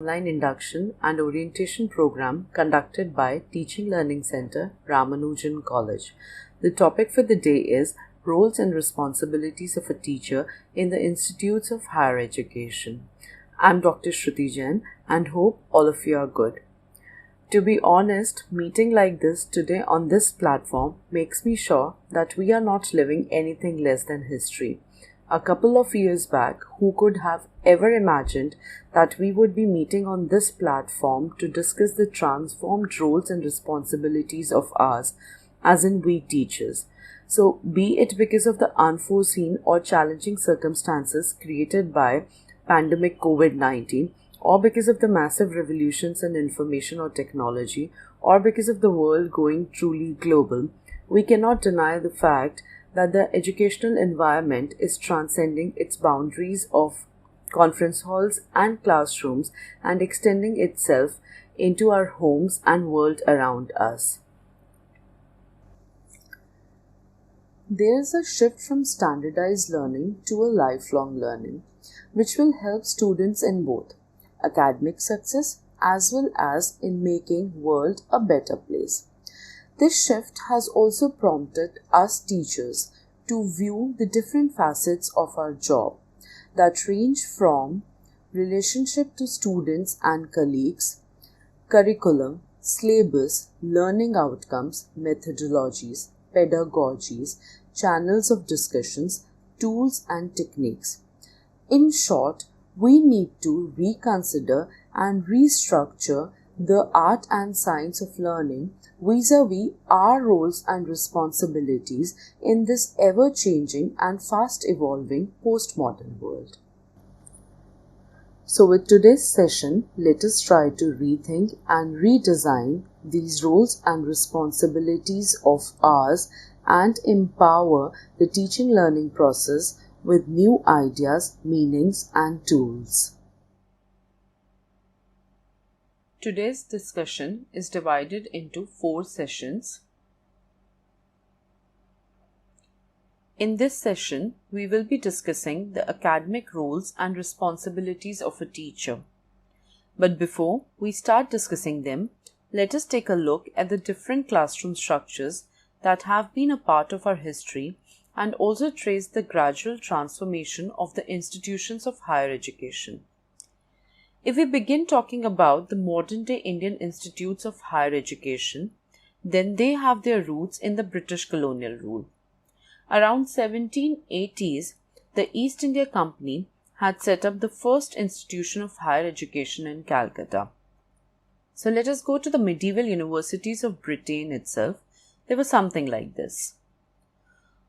Online induction and orientation program conducted by Teaching Learning Center, Ramanujan College. The topic for the day is Roles and Responsibilities of a Teacher in the Institutes of Higher Education. I'm Dr. Shruti Jain and hope all of you are good. To be honest, meeting like this today on this platform makes me sure that we are not living anything less than history. A couple of years back, who could have ever imagined that we would be meeting on this platform to discuss the transformed roles and responsibilities of ours, as in we teachers? So, be it because of the unforeseen or challenging circumstances created by pandemic COVID-19, or because of the massive revolutions in information or technology, or because of the world going truly global, we cannot deny the fact that the educational environment is transcending its boundaries of conference halls and classrooms and extending itself into our homes and world around us. There is a shift from standardized learning to a lifelong learning, which will help students in both academic success as well as in making world a better place. This shift has also prompted us teachers to view the different facets of our job that range from relationship to students and colleagues, curriculum, syllabus, learning outcomes, methodologies, pedagogies, channels of discussions, tools and techniques. In short, we need to reconsider and restructure the art and science of learning vis-a-vis our roles and responsibilities in this ever-changing and fast-evolving postmodern world. So with today's session, let us try to rethink and redesign these roles and responsibilities of ours and empower the teaching learning process with new ideas, meanings, and tools. Today's discussion is divided into 4 sessions. In this session, we will be discussing the academic roles and responsibilities of a teacher. But before we start discussing them, let us take a look at the different classroom structures that have been a part of our history and also trace the gradual transformation of the institutions of higher education. If we begin talking about the modern-day Indian institutes of higher education, then they have their roots in the British colonial rule. Around 1780s, the East India Company had set up the first institution of higher education in Calcutta. So let us go to the medieval universities of Britain itself. They were something like this.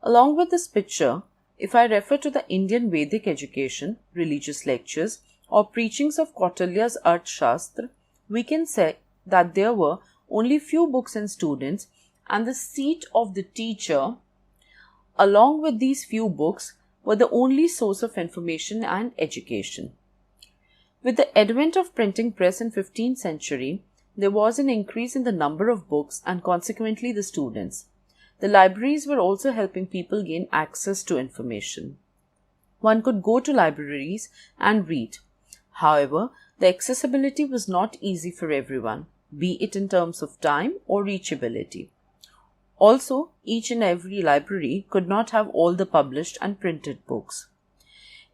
Along with this picture, if I refer to the Indian Vedic education, religious lectures, or preachings of Kautilya's Arthashastra, we can say that there were only few books and students, and the seat of the teacher, along with these few books, were the only source of information and education. With the advent of printing press in 15th century, there was an increase in the number of books and consequently the students. The libraries were also helping people gain access to information. One could go to libraries and read. However, the accessibility was not easy for everyone, be it in terms of time or reachability. Also, each and every library could not have all the published and printed books.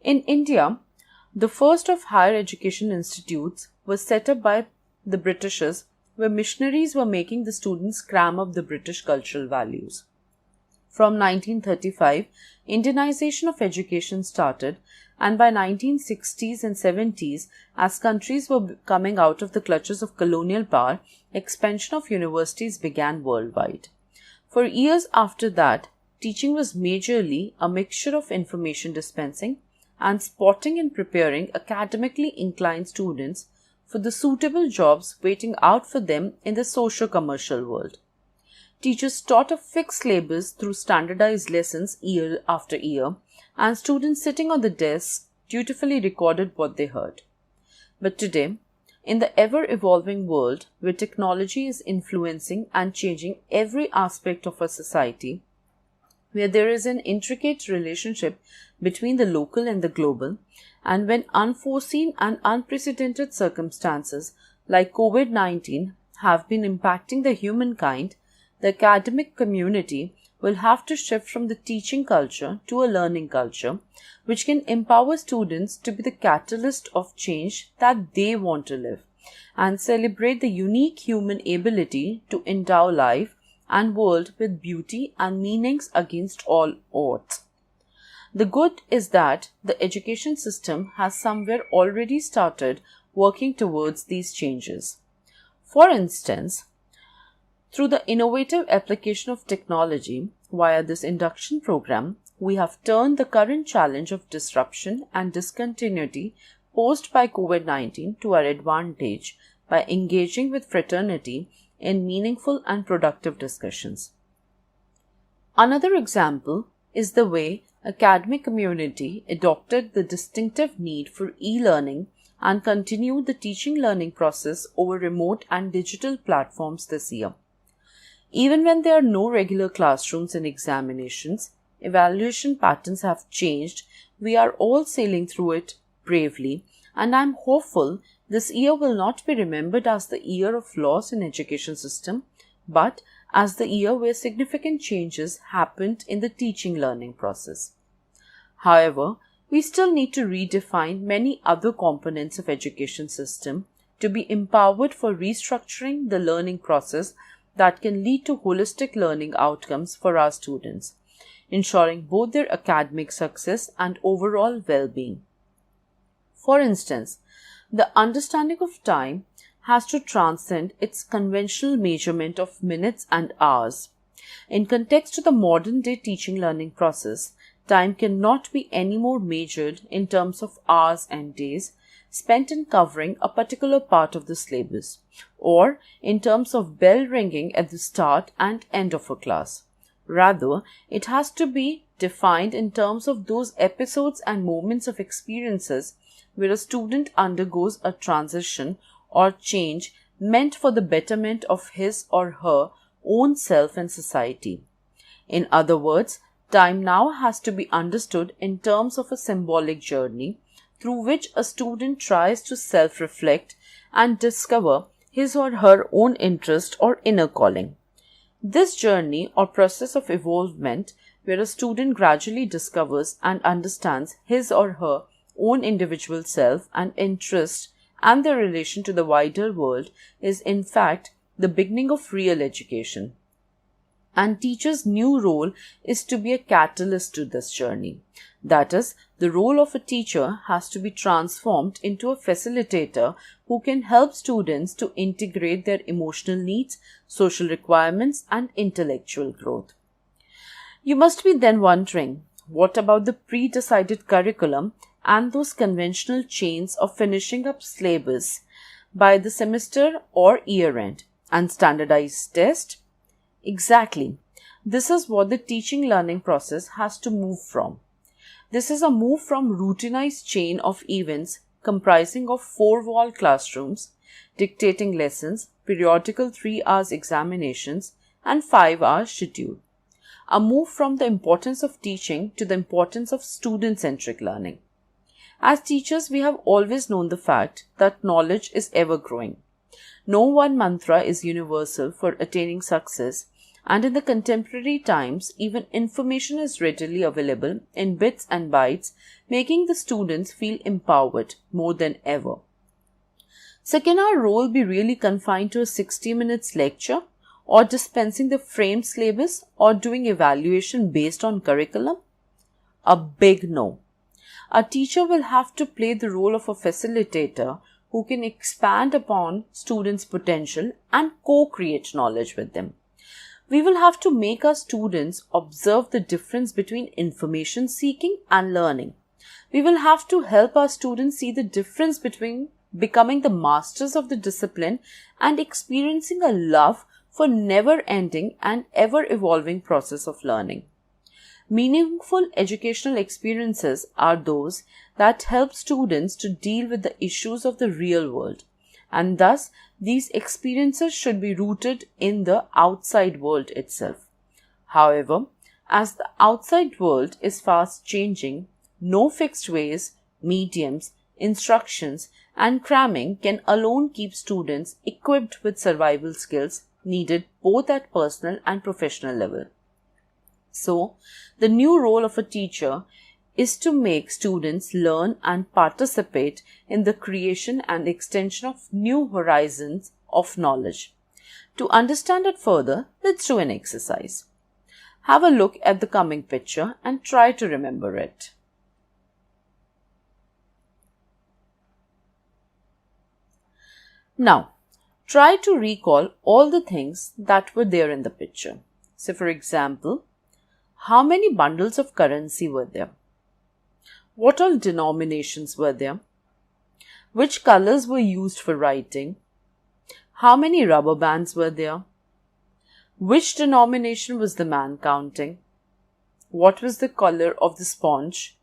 In India, the first of higher education institutes was set up by the Britishers, where missionaries were making the students cram up the British cultural values. From 1935, Indianization of education started, and by 1960s and 70s, as countries were coming out of the clutches of colonial power, expansion of universities began worldwide. For years after that, teaching was majorly a mixture of information dispensing and spotting and preparing academically inclined students for the suitable jobs waiting out for them in the socio-commercial world. Teachers taught a fixed syllabus through standardized lessons year after year, and students sitting on the desks dutifully recorded what they heard. But today, in the ever-evolving world where technology is influencing and changing every aspect of our society, where there is an intricate relationship between the local and the global, and when unforeseen and unprecedented circumstances like COVID-19 have been impacting the humankind, the academic community will have to shift from the teaching culture to a learning culture, which can empower students to be the catalyst of change that they want to live, and celebrate the unique human ability to endow life and world with beauty and meanings against all odds. The good is that the education system has somewhere already started working towards these changes. For instance, through the innovative application of technology via this induction program, we have turned the current challenge of disruption and discontinuity posed by COVID-19 to our advantage by engaging with fraternity in meaningful and productive discussions. Another example is the way academic community adopted the distinctive need for e-learning and continued the teaching learning process over remote and digital platforms this year. Even when there are no regular classrooms and examinations, evaluation patterns have changed. We are all sailing through it bravely, and I am hopeful this year will not be remembered as the year of loss in education system, but as the year where significant changes happened in the teaching learning process. However, we still need to redefine many other components of education system to be empowered for restructuring the learning process that can lead to holistic learning outcomes for our students, ensuring both their academic success and overall well-being. For instance, the understanding of time has to transcend its conventional measurement of minutes and hours. In context to the modern-day teaching learning process, time cannot be any more measured in terms of hours and days spent in covering a particular part of the syllabus, or in terms of bell ringing at the start and end of a class. Rather, it has to be defined in terms of those episodes and moments of experiences where a student undergoes a transition or change meant for the betterment of his or her own self and society. In other words, time now has to be understood in terms of a symbolic journey through which a student tries to self-reflect and discover his or her own interest or inner calling. This journey or process of evolvement, where a student gradually discovers and understands his or her own individual self and interest and their relation to the wider world, is in fact the beginning of real education. And teachers' new role is to be a catalyst to this journey. That is, the role of a teacher has to be transformed into a facilitator who can help students to integrate their emotional needs, social requirements, and intellectual growth. You must be then wondering, what about the pre-decided curriculum and those conventional chains of finishing up syllabus by the semester or year end and standardized test? Exactly. This is what the teaching learning process has to move from. This is a move from routinized chain of events comprising of 4-wall classrooms, dictating lessons, periodical 3 hours examinations, and 5-hour schedule. A move from the importance of teaching to the importance of student-centric learning. As teachers, we have always known the fact that knowledge is ever growing. No one mantra is universal for attaining success, and in the contemporary times, even information is readily available in bits and bytes, making the students feel empowered more than ever. So can our role be really confined to a 60 minutes lecture, or dispensing the framed syllabus, or doing evaluation based on curriculum? A big no. A teacher will have to play the role of a facilitator who can expand upon students' potential and co-create knowledge with them. We will have to make our students observe the difference between information seeking and learning. We will have to help our students see the difference between becoming the masters of the discipline and experiencing a love for never-ending and ever-evolving process of learning. Meaningful educational experiences are those that help students to deal with the issues of the real world, and thus these experiences should be rooted in the outside world itself. However, as the outside world is fast changing, no fixed ways, mediums, instructions, and cramming can alone keep students equipped with survival skills needed both at personal and professional level. So, the new role of a teacher is to make students learn and participate in the creation and extension of new horizons of knowledge. To understand it further, let's do an exercise. Have a look at the coming picture and try to remember it. Now, try to recall all the things that were there in the picture. So, for example, how many bundles of currency were there? What all denominations were there? Which colors were used for writing? How many rubber bands were there? Which denomination was the man counting? What was the color of the sponge?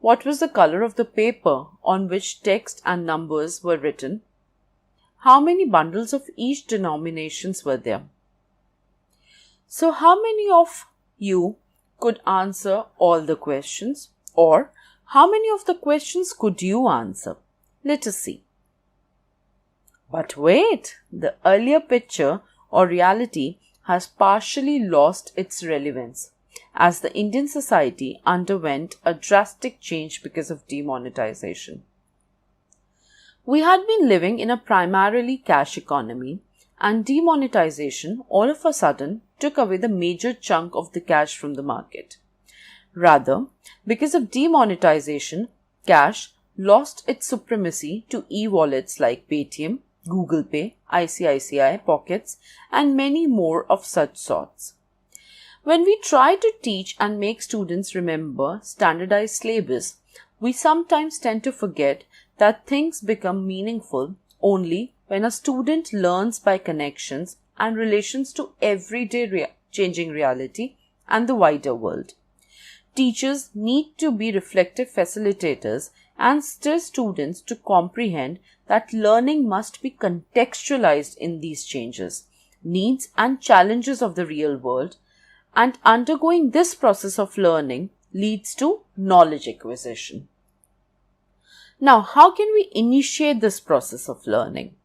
What was the color of the paper on which text and numbers were written? How many bundles of each denominations were there? So, how many of you could answer all the questions, or how many of the questions could you answer? Let us see. But wait, the earlier picture or reality has partially lost its relevance as the Indian society underwent a drastic change because of demonetization. We had been living in a primarily cash economy, and demonetization all of a sudden took away the major chunk of the cash from the market. Rather, because of demonetization, cash lost its supremacy to e-wallets like Paytm, Google Pay, ICICI Pockets, and many more of such sorts. When we try to teach and make students remember standardized syllabus, we sometimes tend to forget that things become meaningful only when a student learns by connections and relations to everyday changing reality and the wider world. Teachers need to be reflective facilitators and stir students to comprehend that learning must be contextualized in these changes, needs and challenges of the real world, and undergoing this process of learning leads to knowledge acquisition. Now, how can we initiate this process of learning?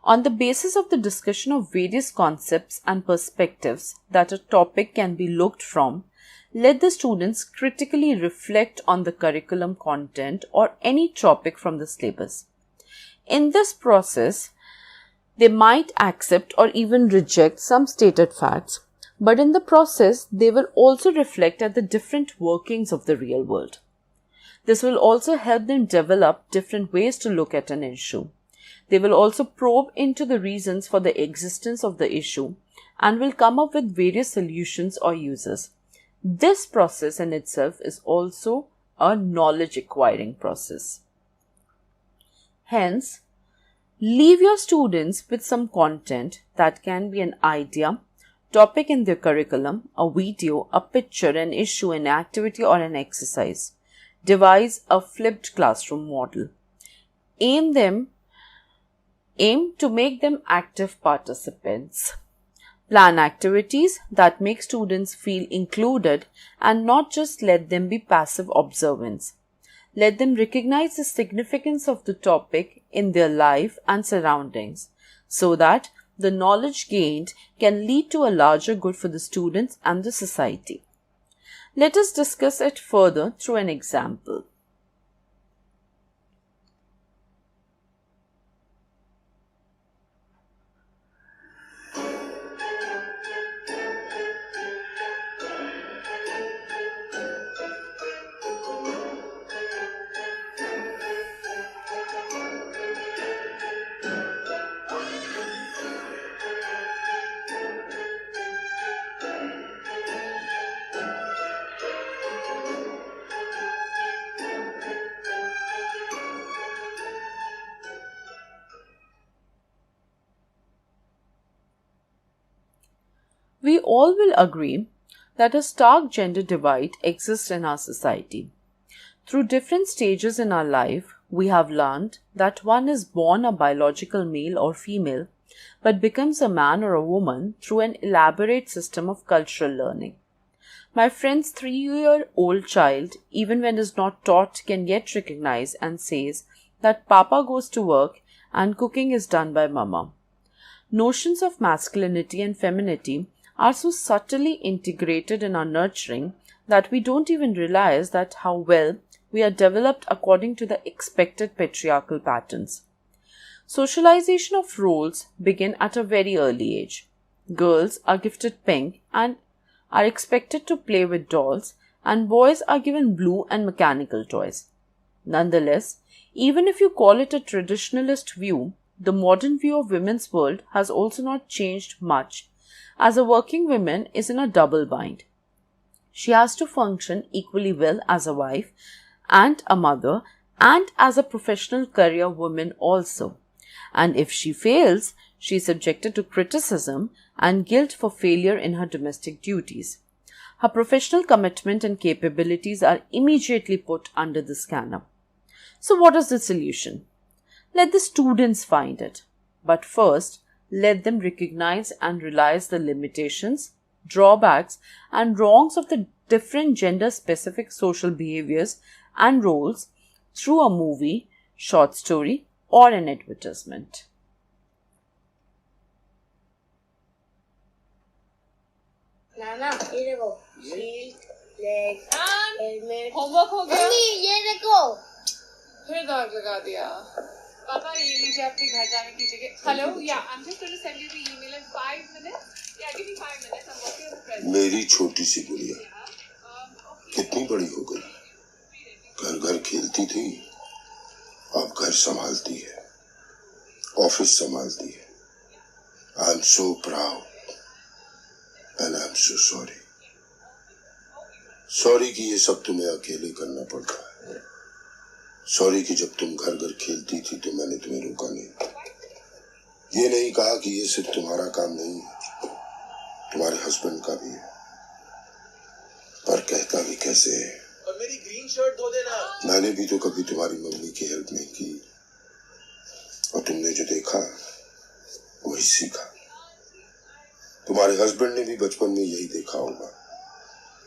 On the basis of the discussion of various concepts and perspectives that a topic can be looked from, let the students critically reflect on the curriculum content or any topic from the syllabus. In this process, they might accept or even reject some stated facts, but in the process, they will also reflect at the different workings of the real world. This will also help them develop different ways to look at an issue. They will also probe into the reasons for the existence of the issue and will come up with various solutions or uses. This process in itself is also a knowledge acquiring process. Hence, leave your students with some content that can be an idea, topic in their curriculum, a video, a picture, an issue, an activity, or an exercise. Devise a flipped classroom model. Aim to make them active participants. Plan activities that make students feel included and not just let them be passive observants. Let them recognize the significance of the topic in their life and surroundings so that the knowledge gained can lead to a larger good for the students and the society. Let us discuss it further through an example. We all will agree that a stark gender divide exists in our society. Through different stages in our life, we have learned that one is born a biological male or female, but becomes a man or a woman through an elaborate system of cultural learning. My friend's 3-year-old child, even when is not taught, can yet recognize and says that Papa goes to work and cooking is done by Mama. Notions of masculinity and femininity are so subtly integrated in our nurturing that we don't even realize that how well we are developed according to the expected patriarchal patterns. Socialization of roles begin at a very early age. Girls are gifted pink and are expected to play with dolls, and boys are given blue and mechanical toys. Nonetheless, even if you call it a traditionalist view, the modern view of women's world has also not changed much, as a working woman is in a double bind. She has to function equally well as a wife and a mother and as a professional career woman also. And if she fails, she is subjected to criticism and guilt for failure in her domestic duties. Her professional commitment and capabilities are immediately put under the scanner. So what is the solution? Let the students find it. But first, let them recognize and realize the limitations, drawbacks, and wrongs of the different gender-specific social behaviors and roles through a movie, short story, or an advertisement. नाना ये देखो shield leg helmet homework हो गया। Mummy ये देखो फिर दाग लगा दिया। पापा ये लीजिए आपके घर जाने की ticket. Hello yeah I am just going to send you the email in 5 minutes. Yeah give me 5 minutes I am working on the present. मेरी छोटी सी गुड़िया कितनी बड़ी हो गई, घर घर खेलती थी, अब घर संभालती है, ऑफिस संभालती है। I am so proud and I am so sorry. Sorry कि ये सब तुम्हें अकेले करना पड़ रहा है। सॉरी कि जब तुम घर घर खेलती थी तो मैंने तुम्हें रोका नहीं। ये नहीं कहा कि ये सिर्फ तुम्हारा काम नहीं है, तुम्हारे हस्बैंड का भी है, पर कहता भी कैसे है। और मेरी ग्रीन शर्ट धो देना। मैंने भी तो कभी तुम्हारी मम्मी की हेल्प नहीं की, और तुमने जो देखा वही सीखा। तुम्हारे हस्बैंड ने भी बचपन में यही देखा होगा।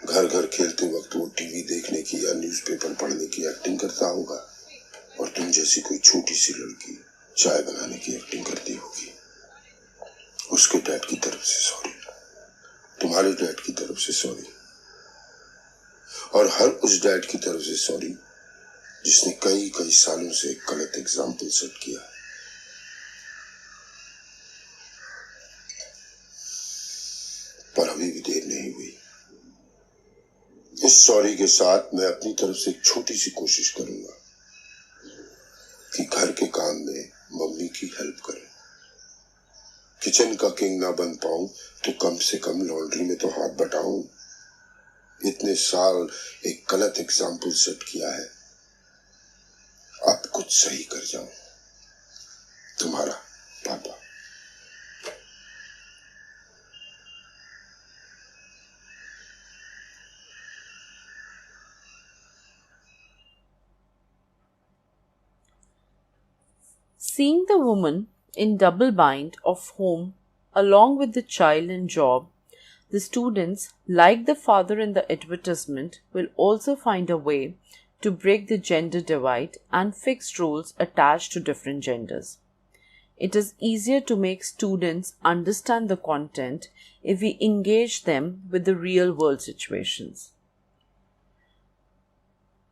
घर घर खेलते वक्त वो टीवी देखने की या न्यूज़पेपर पढ़ने की एक्टिंग करता होगा, और तुम जैसी कोई छोटी सी लड़की चाय बनाने की एक्टिंग करती होगी। उसके डैड की तरफ से सॉरी, तुम्हारे डैड की तरफ से सॉरी, और हर उस डैड की तरफ से सॉरी जिसने कई कई सालों से एक गलत एग्जाम्पल सेट किया। पर अभी भी देर नहीं हुई। इस सॉरी के साथ मैं अपनी तरफ से एक छोटी सी कोशिश करूंगा कि घर के काम में मम्मी की हेल्प करें। किचन का किंग ना बन पाऊं तो कम से कम लॉन्ड्री में तो हाथ बटाऊं। इतने साल एक गलत एग्जाम्पल सेट किया है, अब कुछ सही कर जाऊं। तुम्हारा पापा। Seeing the woman in double bind of home along with the child and job, the students, like the father in the advertisement, will also find a way to break the gender divide and fixed roles attached to different genders. It is easier to make students understand the content if we engage them with the real world situations.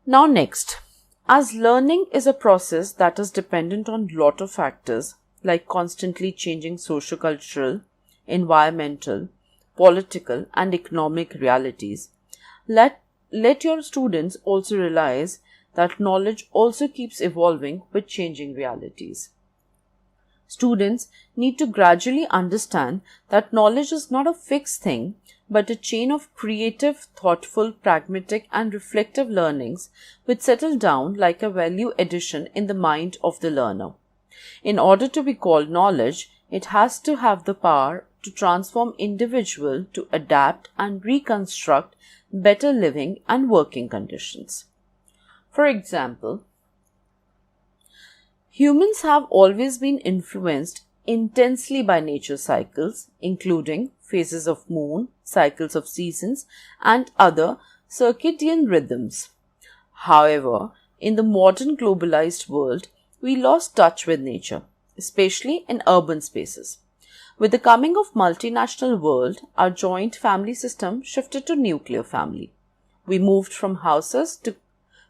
Now next, as learning is a process that is dependent on a lot of factors like constantly changing socio-cultural, environmental, political and economic realities, let your students also realize that knowledge also keeps evolving with changing realities. Students need to gradually understand that knowledge is not a fixed thing, but a chain of creative, thoughtful, pragmatic and reflective learnings which settle down like a value addition in the mind of the learner. In order to be called knowledge, it has to have the power to transform individual to adapt and reconstruct better living and working conditions. For example, humans have always been influenced intensely by nature cycles, including phases of moon, cycles of seasons, and other circadian rhythms. However, in the modern globalized world, we lost touch with nature, especially in urban spaces. With the coming of multinational world, our joint family system shifted to nuclear family. We moved from houses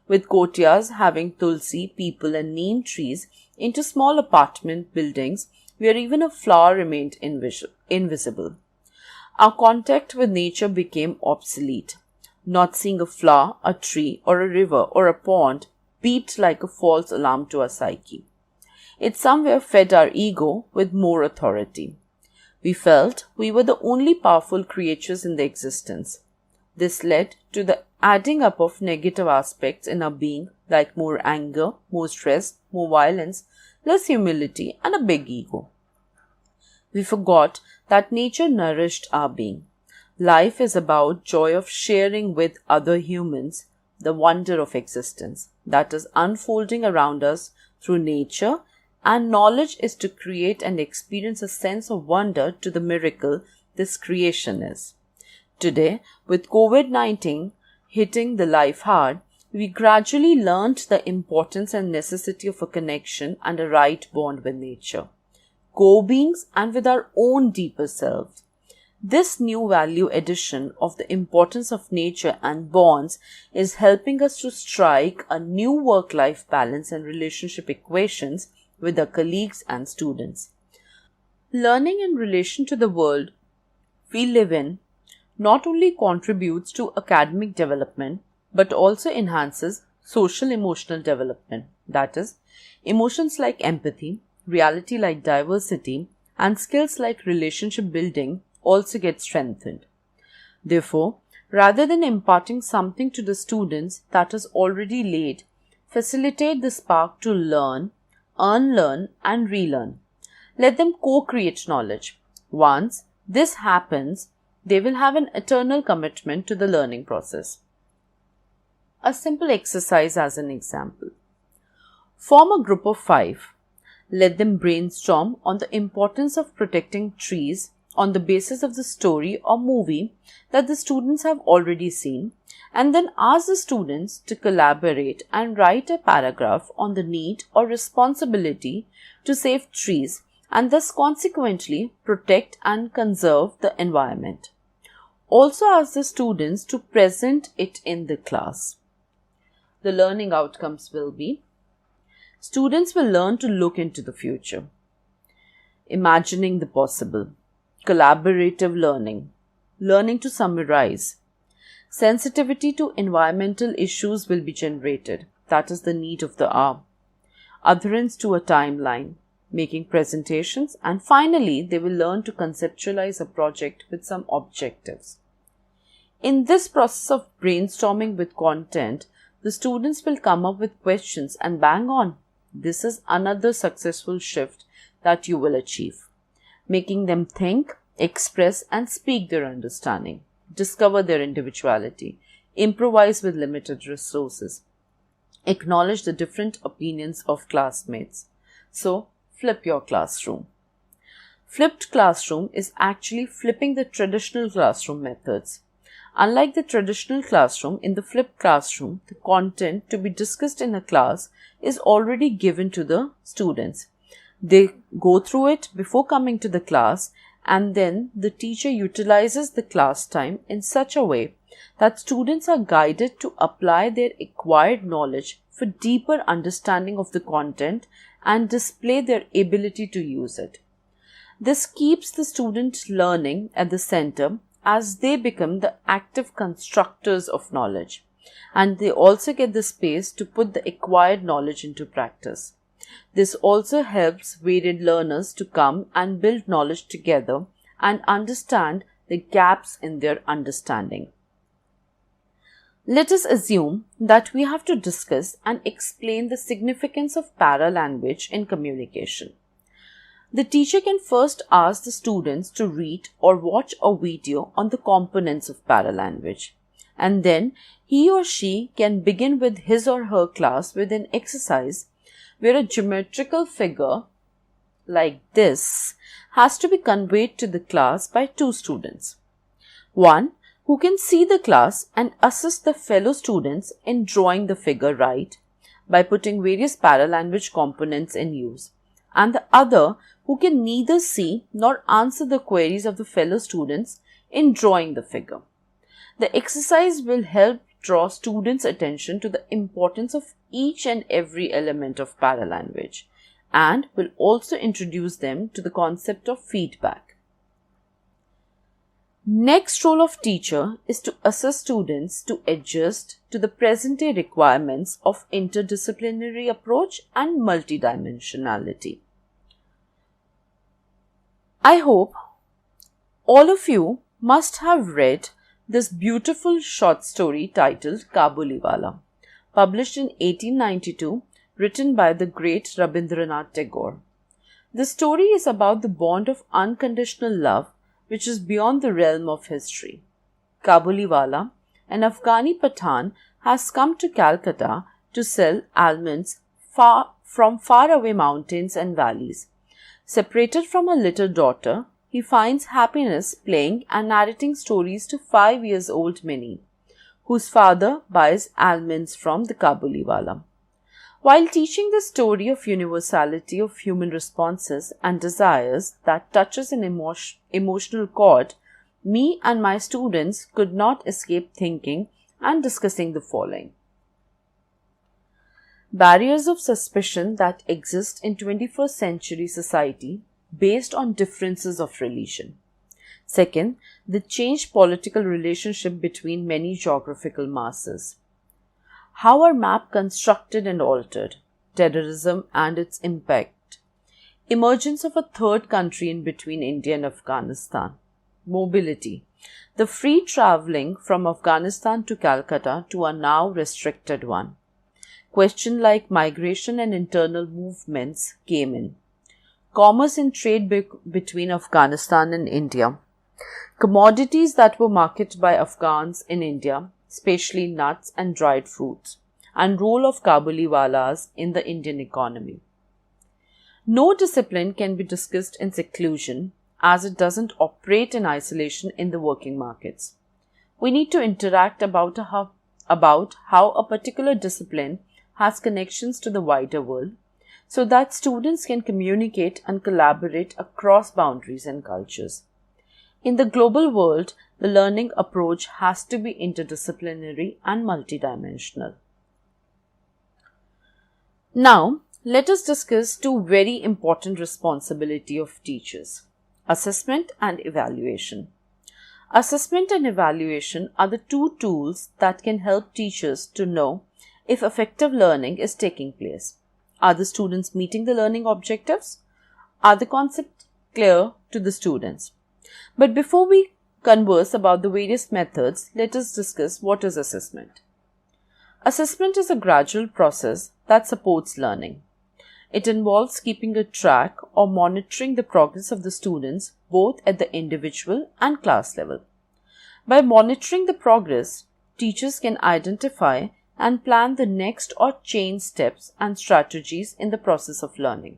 with courtyards having tulsi, people and neem trees into small apartment buildings where even a flower remained invisible. Our contact with nature became obsolete. Not seeing a flower, a tree, or a river, or a pond beeped like a false alarm to our psyche. It somewhere fed our ego with more authority. We felt we were the only powerful creatures in the existence. This led to the adding up of negative aspects in our being, like more anger, more stress, more violence, less humility, and a big ego. We forgot that nature nourished our being. Life is about joy of sharing with other humans the wonder of existence that is unfolding around us through nature, and knowledge is to create and experience a sense of wonder to the miracle this creation is. Today, with COVID-19 hitting the life hard, we gradually learned the importance and necessity of a connection and a right bond with nature, co-beings, and with our own deeper selves. This new value addition of the importance of nature and bonds is helping us to strike a new work-life balance and relationship equations with our colleagues and students. Learning in relation to the world we live in not only contributes to academic development but also enhances social emotional development, that is, emotions like empathy, reality like diversity, and skills like relationship building also get strengthened. Therefore, rather than imparting something to the students that is already laid, facilitate the spark to learn, unlearn, and relearn. Let them co-create knowledge. Once this happens, they will have an eternal commitment to the learning process. A simple exercise as an example. Form a group of 5. Let them brainstorm on the importance of protecting trees on the basis of the story or movie that the students have already seen, and then ask the students to collaborate and write a paragraph on the need or responsibility to save trees and thus consequently protect and conserve the environment. Also ask the students to present it in the class. The learning outcomes will be: students will learn to look into the future, imagining the possible, collaborative learning, learning to summarize. Sensitivity to environmental issues will be generated, that is the need of the hour. Adherence to a timeline, making presentations, and finally they will learn to conceptualize a project with some objectives. In this process of brainstorming with content, the students will come up with questions and bang on. This is another successful shift that you will achieve, making them think, express, and speak their understanding, discover their individuality, improvise with limited resources, acknowledge the different opinions of classmates. So, flip your classroom. Flipped classroom is actually flipping the traditional classroom methods. Unlike the traditional classroom, in the flipped classroom, the content to be discussed in a class is already given to the students. They go through it before coming to the class, and then the teacher utilizes the class time in such a way that students are guided to apply their acquired knowledge for deeper understanding of the content and display their ability to use it. This keeps the student learning at the center as they become the active constructors of knowledge, and they also get the space to put the acquired knowledge into practice. This also helps varied learners to come and build knowledge together and understand the gaps in their understanding. Let us assume that we have to discuss and explain the significance of paralanguage in communication. The teacher can first ask the students to read or watch a video on the components of paralanguage, and then he or she can begin with his or her class with an exercise where a geometrical figure like this has to be conveyed to the class by two students. One who can see the class and assist the fellow students in drawing the figure right by putting various paralanguage components in use, and the other who can neither see nor answer the queries of the fellow students in drawing the figure. The exercise will help draw students' attention to the importance of each and every element of paralanguage and will also introduce them to the concept of feedback. Next role of teacher is to assist students to adjust to the present-day requirements of interdisciplinary approach and multidimensionality. I hope all of you must have read this beautiful short story titled Kabuliwala, published in 1892, written by the great Rabindranath Tagore. The story is about the bond of unconditional love which is beyond the realm of history. Kabuliwala, an Afghani Pathan, has come to Calcutta to sell almonds from faraway mountains and valleys. Separated from a little daughter, he finds happiness playing and narrating stories to 5-year-old Minnie, whose father buys almonds from the Kabuliwala. While teaching the story of universality of human responses and desires that touches an emotional chord, me and my students could not escape thinking and discussing the following. Barriers of suspicion that exist in 21st century society based on differences of religion. Second, the changed political relationship between many geographical masses. How are maps constructed and altered? Terrorism and its impact. Emergence of a third country in between India and Afghanistan. Mobility. The free travelling from Afghanistan to Calcutta to a now restricted one. Questions like migration and internal movements came in. Commerce and trade between Afghanistan and India. Commodities that were marketed by Afghans in India, especially nuts and dried fruits, and role of Kabuliwalas in the Indian economy. No discipline can be discussed in seclusion as it doesn't operate in isolation in the working markets. We need to interact about how a particular discipline has connections to the wider world so that students can communicate and collaborate across boundaries and cultures. In the global world, the learning approach has to be interdisciplinary and multidimensional. Now, let us discuss two very important responsibilities of teachers: assessment and evaluation. Assessment and evaluation are the two tools that can help teachers to know if effective learning is taking place. Are the students meeting the learning objectives? Are the concepts clear to the students? But before we converse about the various methods, let us discuss what is assessment. Assessment is a gradual process that supports learning. It involves keeping a track or monitoring the progress of the students both at the individual and class level. By monitoring the progress, teachers can identify and plan the next or change steps and strategies in the process of learning.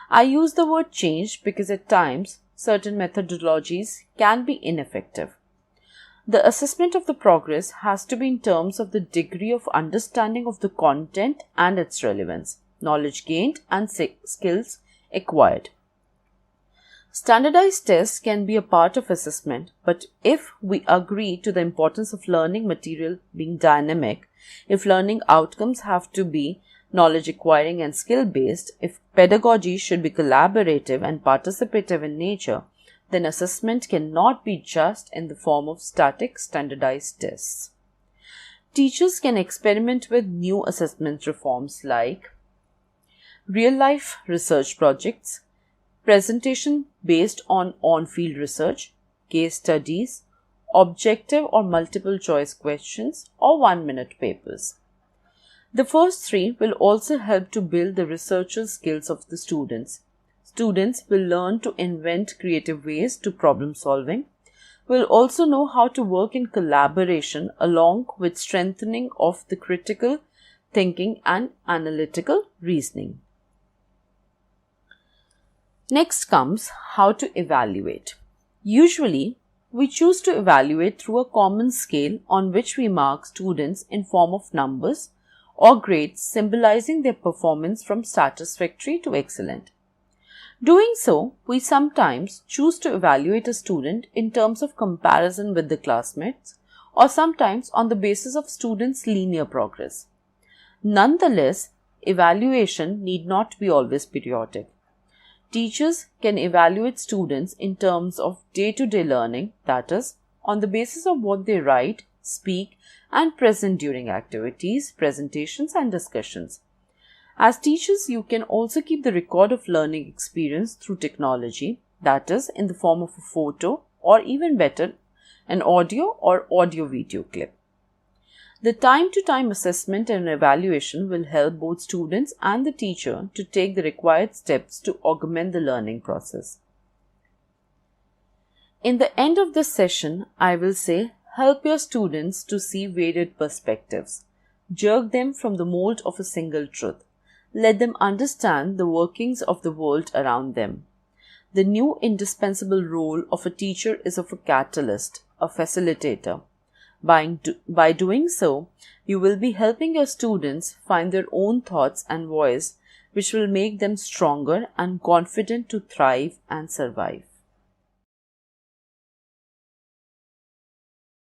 I use the word change because at times certain methodologies can be ineffective. The assessment of the progress has to be in terms of the degree of understanding of the content and its relevance, knowledge gained and skills acquired. Standardized tests can be a part of assessment, but if we agree to the importance of learning material being dynamic, if learning outcomes have to be knowledge acquiring and skill based, if pedagogy should be collaborative and participative in nature, then assessment cannot be just in the form of static standardized tests. Teachers can experiment with new assessment reforms like real-life research projects, presentation based on on-field research, case studies, objective or multiple choice questions, or 1-minute papers. The first three will also help to build the researcher skills of the students. Students will learn to invent creative ways to problem solving, will also know how to work in collaboration along with strengthening of the critical thinking and analytical reasoning. Next comes how to evaluate. Usually, we choose to evaluate through a common scale on which we mark students in form of numbers or grades symbolizing their performance from satisfactory to excellent. Doing so, we sometimes choose to evaluate a student in terms of comparison with the classmates or sometimes on the basis of students' linear progress. Nonetheless, evaluation need not be always periodic. Teachers can evaluate students in terms of day-to-day learning, that is, on the basis of what they write, speak, and present during activities, presentations, and discussions. As teachers, you can also keep the record of learning experience through technology, that is, in the form of a photo or even better, an audio or audio-video clip. The time-to-time assessment and evaluation will help both students and the teacher to take the required steps to augment the learning process. In the end of this session, I will say, help your students to see varied perspectives. Jerk them from the mold of a single truth. Let them understand the workings of the world around them. The new indispensable role of a teacher is of a catalyst, a facilitator. By doing so, you will be helping your students find their own thoughts and voice, which will make them stronger and confident to thrive and survive.